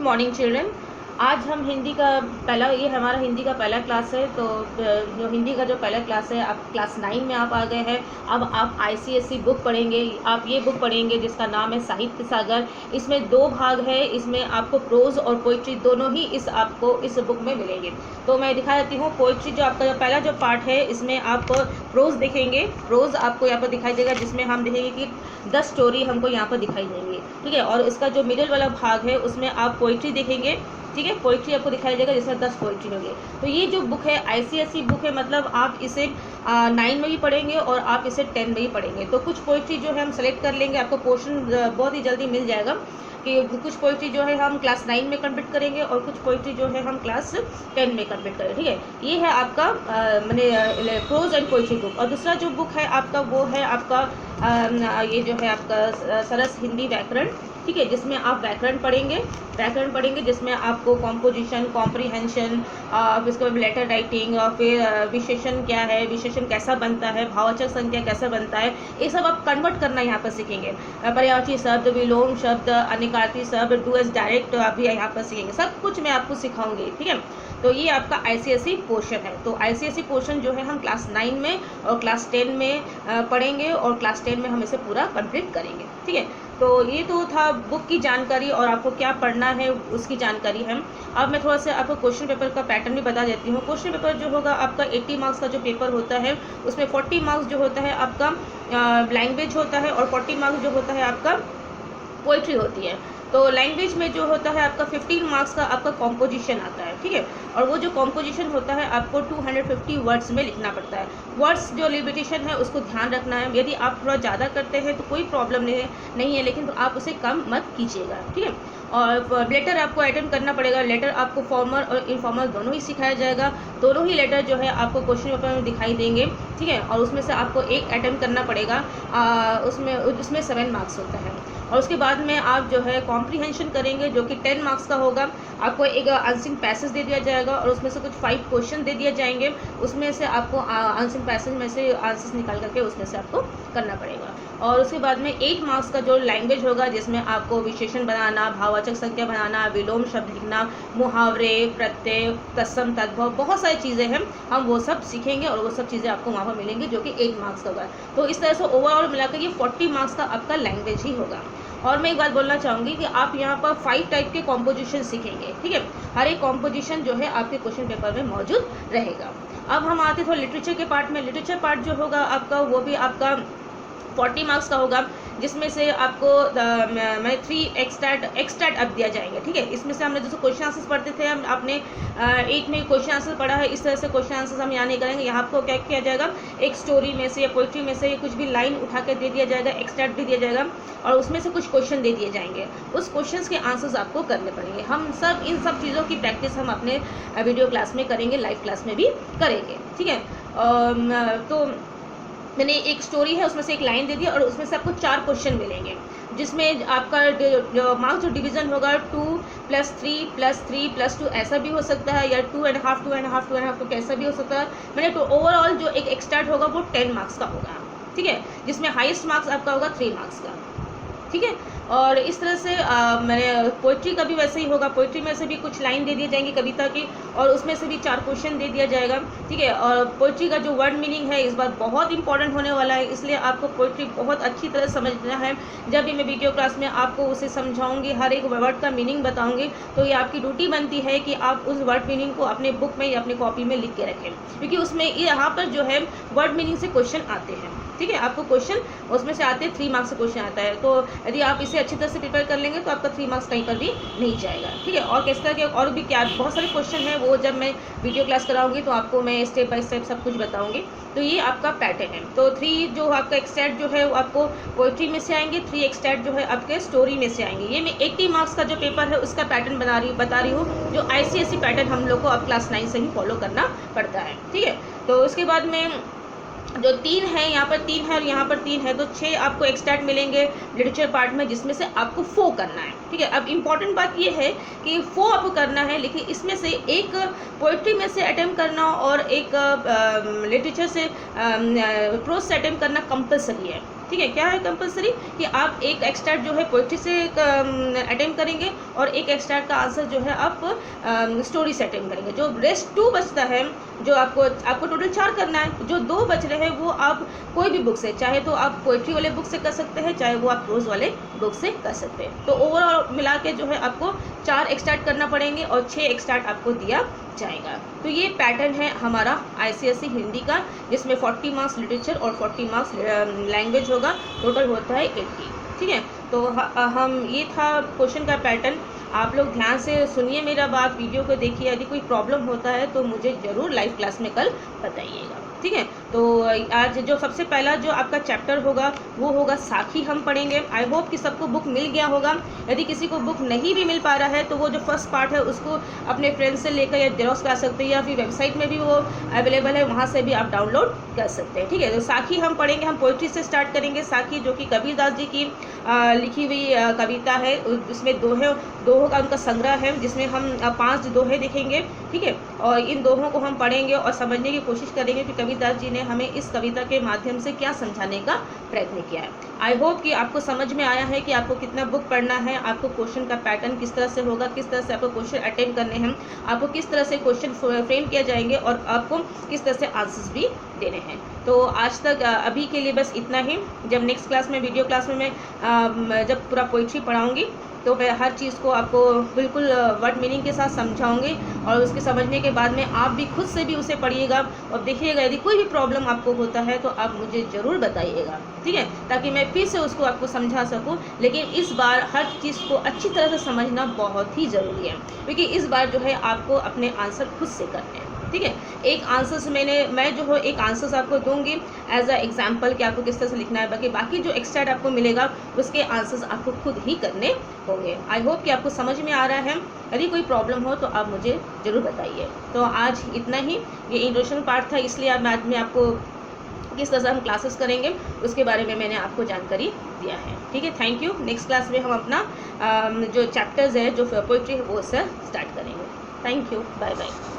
Morning children. आज हम हिंदी का ये हमारा हिंदी का पहला क्लास है। तो जो हिंदी का जो पहला क्लास है, आप क्लास 9 में आप आ गए हैं। अब आप आईसीएसई बुक पढ़ेंगे। आप ये बुक पढ़ेंगे जिसका नाम है साहित्य सागर। इसमें 2 भाग है। इसमें आपको प्रोज और पोइट्री दोनों ही आपको इस बुक में मिलेंगे। तो मैं दिखा देती हूँ। पोइट्री जो आपका पहला जो पार्ट है, इसमें आप प्रोज देखेंगे। प्रोज आपको यहाँ पर दिखाई देगा, जिसमें हम देखेंगे कि 10 स्टोरी हमको यहाँ पर दिखाई देंगी, ठीक है। और इसका जो मिडिल वाला भाग है, उसमें आप पोइट्री देखेंगे, ठीक है। पोइट्री आपको दिखाई देगा, जिसमें 10 पोइट्री होंगे। तो ये जो बुक है आईसीएसई बुक है, मतलब आप इसे 9 में भी पढ़ेंगे और आप इसे 10 में भी पढ़ेंगे। तो कुछ पोइट्री जो है हम सेलेक्ट कर लेंगे, आपको पोर्शन बहुत ही जल्दी मिल जाएगा कि कुछ पोइट्री जो है हम क्लास 9 में कंप्लीट करेंगे और कुछ पोइट्री जो है हम क्लास 10 में कंप्लीट करेंगे, ठीक है। ये है आपका मैंने प्रोज एंड पोइट्री बुक। और दूसरा जो बुक है आपका, वो है आपका ये जो है आपका सरस हिंदी व्याकरण, ठीक है, जिसमें आप व्याकरण पढ़ेंगे, जिसमें आपको कॉम्पोजिशन, कॉम्प्रीहेंशन, इसके बाद लेटर राइटिंग, और फिर विशेषण क्या है, विशेषण कैसा बनता है, भाववाचक संख्या कैसा बनता है, ये सब आप कन्वर्ट करना यहाँ पर सीखेंगे। पर्यायवाची शब्द, विलोम शब्द, अनिकार्ती शब्द, डू एज डायरेक्ट आप भी यहाँ पर सीखेंगे। सब कुछ मैं आपको सिखाऊंगी, ठीक है। तो ये आपका आईसीएसई पोर्शन है। तो आईसीएसई पोर्शन जो है हम क्लास 9 में और क्लास 10 में पढ़ेंगे और क्लास 10 में हम इसे पूरा कंप्लीट करेंगे, ठीक है। तो ये तो था बुक की जानकारी और आपको क्या पढ़ना है उसकी जानकारी है। अब मैं थोड़ा सा आपको क्वेश्चन पेपर का पैटर्न भी बता देती हूँ। क्वेश्चन पेपर जो होगा आपका 80 मार्क्स का जो पेपर होता है, उसमें 40 मार्क्स जो होता है आपका लैंग्वेज होता है और 40 मार्क्स जो होता है आपका पोइट्री होती है। तो लैंग्वेज में जो होता है आपका 15 मार्क्स का आपका कॉम्पोजिशन आता है, ठीक है। और वो जो कॉम्पोजिशन होता है आपको 250 वर्ड्स में लिखना पड़ता है। वर्ड्स जो लिमिटेशन है उसको ध्यान रखना है। यदि आप थोड़ा ज़्यादा करते हैं तो कोई प्रॉब्लम नहीं है, लेकिन तो आप उसे कम मत कीजिएगा, ठीक है। और लेटर आपको अटेम्प्ट करना पड़ेगा। लेटर आपको फॉर्मल और इनफॉर्मल दोनों ही सिखाया जाएगा। दोनों ही लेटर जो है आपको क्वेश्चन पेपर में दिखाई देंगे, ठीक है। और उसमें से आपको एक अटेम्प्ट करना पड़ेगा। उसमें 7 मार्क्स होता है। और उसके बाद में आप जो है कॉम्प्रीहेंशन करेंगे, जो कि 10 मार्क्स का होगा। आपको एक आंसरिंग पैसेज दे दिया जाएगा और उसमें से कुछ 5 क्वेश्चन दे दिए जाएंगे। उसमें से आपको आंसरिंग पैसेज में से आंसर्स निकाल करके उसमें से आपको करना पड़ेगा। और उसके बाद में 8 मार्क्स का जो लैंग्वेज होगा, जिसमें आपको विशेषण बनाना, भाववाचक संख्या बनाना, विलोम शब्द लिखना, मुहावरे, प्रत्यय, तत्सम, तद्भव, बहुत सारी चीज़ें हैं, हम वो सब सीखेंगे और वो सब चीज़ें आपको वहाँ पर मिलेंगी, जो कि 8 मार्क्स का होगा। तो इस तरह से ओवरऑल मिलाकर ये 40 मार्क्स का आपका लैंग्वेज ही होगा। और मैं एक बात बोलना चाहूँगी कि आप यहाँ पर 5 टाइप के कॉम्पोजिशन सीखेंगे, ठीक है। हर एक कॉम्पोजिशन जो है आपके क्वेश्चन पेपर में मौजूद रहेगा। अब हम आते थोड़ा लिटरेचर के पार्ट में। लिटरेचर पार्ट जो होगा आपका, वो भी आपका 40 मार्क्स का होगा, जिसमें से आपको 3 एक्सट्रैट अब दिया जाएंगे, ठीक है। इसमें से हमने जैसे क्वेश्चन आंसर्स पढ़ते थे, हम आपने 8 में क्वेश्चन आंसर पढ़ा है, इस तरह से क्वेश्चन आंसर्स हम यहाँ नहीं करेंगे। यहाँ आपको क्या किया जाएगा, एक स्टोरी में से या पोइट्री में से या कुछ भी लाइन उठा के दे दिया जाएगा, एक्सट्रैक्ट भी दिया जाएगा और उसमें से कुछ क्वेश्चन दे दिए जाएंगे। उस क्वेश्चन के आंसर्स आपको करने पड़ेंगे। हम सब इन सब चीज़ों की प्रैक्टिस हम अपने वीडियो क्लास में करेंगे, लाइव क्लास में भी करेंगे, ठीक है। तो मैंने एक स्टोरी है, उसमें से एक लाइन दे दी और उसमें से आपको 4 क्वेश्चन मिलेंगे, जिसमें आपका जो मार्क्स जो डिवीज़न होगा 2 + 3 + 3 + 2 ऐसा भी हो सकता है, या 2.5 2.5 2.5 तो कैसा भी हो सकता है। मैंने तो ओवरऑल जो एक एक्सट्रैक्ट होगा वो 10 मार्क्स का होगा, ठीक है, जिसमें हाईएस्ट मार्क्स आपका होगा 3 मार्क्स का, ठीक है। और इस तरह से मैंने पोइट्री का भी वैसे ही होगा। पोइट्री में से भी कुछ लाइन दे दी जाएंगी कविता की और उसमें से भी 4 क्वेश्चन दे दिया जाएगा, ठीक है। और पोइट्री का जो वर्ड मीनिंग है इस बार बहुत इंपॉर्टेंट होने वाला है, इसलिए आपको पोइट्री बहुत अच्छी तरह समझना है। जब भी मैं वीडियो क्लास में आपको उसे समझाऊंगी, हर एक वर्ड का मीनिंग बताऊंगी, तो ये आपकी ड्यूटी बनती है कि आप उस वर्ड मीनिंग को अपने बुक में या अपनी कॉपी में लिख के रखें, क्योंकि उसमें यहाँ पर जो है वर्ड मीनिंग से क्वेश्चन आते हैं, ठीक है। आपको क्वेश्चन उसमें से आते हैं, 3 मार्क्स से क्वेश्चन आता है। तो यदि आप इसे अच्छी तरह से प्रिपेयर कर लेंगे तो आपका 3 मार्क्स कहीं पर भी नहीं जाएगा, ठीक है। और किस तरह के और भी क्या बहुत सारे क्वेश्चन हैं, वो जब मैं वीडियो क्लास कराऊंगी तो आपको मैं स्टेप बाय स्टेप सब कुछ बताऊंगी। तो ये आपका पैटर्न है। तो 3 जो आपका एक्सट्रैक्ट जो है वो आपको पोइट्री में से आएंगे, 3 एक्सट्रैक्ट जो है आपके स्टोरी में से आएंगे। ये मैं 80 मार्क्स का जो पेपर है उसका पैटर्न बता रही हूँ, जो आईसीएसई पैटर्न हम लोग को अब क्लास 9 से ही फॉलो करना पड़ता है, ठीक है। तो उसके बाद में जो 3 है, यहाँ पर 3 है और यहाँ पर 3 है, तो 6 आपको एक्सट्रैक्ट मिलेंगे लिटरेचर पार्ट में, जिसमें से आपको 4 करना है, ठीक है। अब इम्पॉर्टेंट बात ये है कि 4 आपको करना है, लेकिन इसमें से एक पोइट्री में से अटेम्प्ट करना और एक लिटरेचर से प्रोज से अटेम्प्ट करना कंपलसरी है, ठीक है, क्या है कंपलसरी कि आप एक एक्सट्रैक्ट जो है पोइट्री से अटेम्प्ट करेंगे और एक एक्सट्रैक्ट का आंसर जो है आप स्टोरी से अटेम्प्ट करेंगे। जो रेस्ट 2 बचता है, जो आपको टोटल 4 करना है, जो 2 बच रहे हैं वो आप कोई भी बुक से, चाहे तो आप पोइट्री वाले बुक से कर सकते हैं, चाहे वो आप प्रोज वाले बुक से कर सकते हैं। तो ओवरऑल मिला के जो है आपको 4 एक्सट्रैक्ट करना पड़ेंगे और 6 एक्सट्रैक्ट आपको दिया जाएगा। तो ये पैटर्न है हमारा ICSE हिंदी का, जिसमें 40 मार्क्स लिटरेचर और 40 मार्क्स लैंग्वेज होगा, टोटल होता है 80। ठीक है, तो हम ये था क्वेश्चन का पैटर्न। आप लोग ध्यान से सुनिए मेरा बात, वीडियो को देखिए। यदि कोई प्रॉब्लम होता है तो मुझे ज़रूर लाइव क्लास में कल बताइएगा। ठीक है, तो आज जो सबसे पहला जो आपका चैप्टर होगा वो होगा साखी, हम पढ़ेंगे। आई होप कि सबको बुक मिल गया होगा। यदि किसी को बुक नहीं भी मिल पा रहा है तो वो जो फर्स्ट पार्ट है उसको अपने फ्रेंड्स से लेकर या जेरोक्स करा सकते हैं, या फिर वेबसाइट में भी वो अवेलेबल है, वहाँ से भी आप डाउनलोड कर सकते हैं। ठीक है, तो साखी हम पढ़ेंगे। हम पोइट्री से स्टार्ट करेंगे। साखी जो कि कबीरदास जी की लिखी हुई कविता है, उसमें दोहों का उनका संग्रह है, जिसमें हम 5 दोहे देखेंगे। ठीक है, और इन दोहों को हम पढ़ेंगे और समझने की कोशिश करेंगे कि कबीरदास जी ने हमें इस कविता के माध्यम से क्या समझाने का प्रयत्न किया है। आई होप कि आपको समझ में आया है कि आपको कितना बुक पढ़ना है, आपको क्वेश्चन का पैटर्न किस तरह से होगा, किस तरह से आपको क्वेश्चन अटेम्प्ट करने हैं, आपको किस तरह से क्वेश्चन फ्रेम किया जाएंगे और आपको किस तरह से आंसर्स भी देने हैं। तो आज तक अभी के लिए बस इतना ही। जब नेक्स्ट क्लास में, वीडियो क्लास में मैं जब पूरा पोइट्री पढ़ाऊँगी तो मैं हर चीज़ को आपको बिल्कुल वर्ड मीनिंग के साथ समझाऊंगी, और उसके समझने के बाद में आप भी खुद से भी उसे पढ़िएगा और देखिएगा। यदि कोई भी प्रॉब्लम आपको होता है तो आप मुझे ज़रूर बताइएगा। ठीक है, ताकि मैं फिर से उसको आपको समझा सकूं। लेकिन इस बार हर चीज़ को अच्छी तरह से समझना बहुत ही ज़रूरी है, क्योंकि इस बार जो है आपको अपने आंसर खुद से करने हैं। ठीक है, एक आंसर्स मैं जो है एक आंसर्स आपको दूंगी एज अ एग्जाम्पल कि आपको किस तरह से लिखना है। बाकी जो एक्स्ट्रा आपको मिलेगा उसके आंसर्स आपको खुद ही करने होंगे। आई होप कि आपको समझ में आ रहा है। यदि कोई प्रॉब्लम हो तो आप मुझे ज़रूर बताइए। तो आज इतना ही, ये इंट्रोडक्शन पार्ट था, इसलिए आज मैं आपको किस तरह से हम क्लासेस करेंगे उसके बारे में मैंने आपको जानकारी दिया है। ठीक है, थैंक यू। नेक्स्ट क्लास में हम अपना जो चैप्टर्स है, जो पोइट्री है, वो सर स्टार्ट करेंगे। Thank you, bye bye.